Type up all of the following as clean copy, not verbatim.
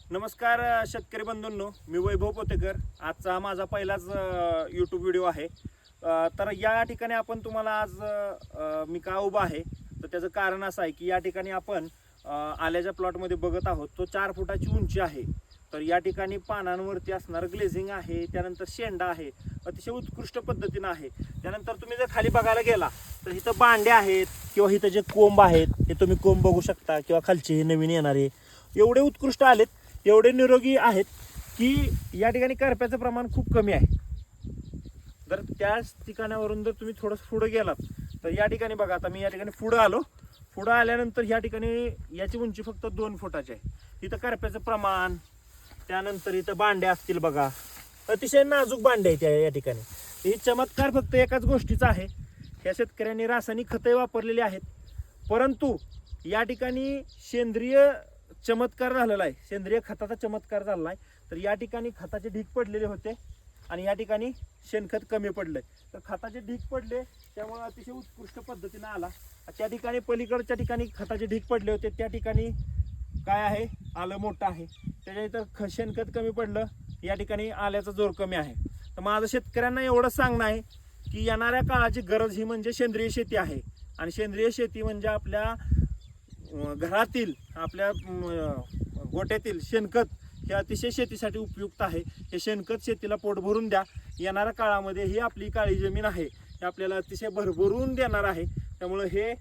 नमस्कार शेतकरी बंधूंनो, मी वैभव पोतेकर। आजचा माझा पहिलाच यूट्यूब व्हिडिओ आहे। तर या ठिकाणी आपण तुम्हाला आज मी का उभा आहे तर त्याचं कारण असं आहे की या ठिकाणी आपण आल्याच्या प्लॉटमध्ये बघत आहोत। तो 4 फुटाची उंची आहे। तर या ठिकाणी पानांवरती असणारं ग्लेझिंग आहे, त्यानंतर शेंडा आहे, अतिशय उत्कृष्ट पद्धतीनं आहे। त्यानंतर तुम्ही जर खाली बघायला गेला तर इथं बांडे आहेत किंवा इथं जे कोंब आहेत हे तुम्ही कोंब बघू शकता, किंवा खालचे हे नवीन येणारे एवढे उत्कृष्ट आलेत, एवढे निरोगी आहेत की या ठिकाणी करप्याचं प्रमाण खूप कमी आहे। जर त्याच ठिकाणावरून जर तुम्ही थोडं पुढे गेलात तर या ठिकाणी बघा, आता मी या ठिकाणी पुढे आलो। पुढे आल्यानंतर या ठिकाणी याची उंची फक्त 2 फुटाची आहे। इथं करप्याचं प्रमाण, त्यानंतर इथं बांडे असतील बघा, अतिशय नाजूक बांडे आहेत या ठिकाणी। ही चमत्कार फक्त एकाच गोष्टीचा आहे, ह्या शेतकऱ्यांनी रासायनिक खते वापरलेली आहेत, परंतु या ठिकाणी सेंद्रिय चमत्कार झालेला आहे, सेंद्रिय खताचा चमत्कार झालेला आहे। तर या ठिकाणी खताचे ढीग पडलेले होते आणि या ठिकाणी शेणखत कमी पडलंय, तर खताचे ढीग पडले त्यामुळे अतिशय उत्कृष्ट पद्धतीने आला। त्या ठिकाणी पलीकडच्या ठिकाणी खताचे ढीग पडले होते, त्या ठिकाणी काय आहे, आलं मोठं आहे, त्याच्यानंतर शेणखत कमी पडलं, या ठिकाणी आल्याचा जोर कमी आहे। तर माझं शेतकऱ्यांना एवढं सांगणं आहे की येणाऱ्या काळाची गरज ही म्हणजे सेंद्रिय शेती आहे। आणि सेंद्रिय शेती म्हणजे आपल्या घरातील, आपल्या गोठ्यातील शेणखत हे अतिशय शेतीसाठी उपयुक्त आहे। हे शेणखत शेतीला पोट भरून द्या। येणाऱ्या काळामध्ये ही आपली काळी जमीन आहे हे आपल्याला अतिशय भरभरून देणार आहे। त्यामुळे हे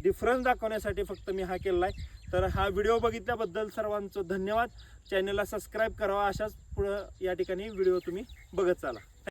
डिफरन्स दाखवण्यासाठी फक्त मी हा केलेला आहे। तर हा व्हिडिओ बघितल्याबद्दल सर्वांचं धन्यवाद। चॅनलला सबस्क्राईब करावा, अशाच पुढं या ठिकाणी व्हिडिओ तुम्ही बघत चाला।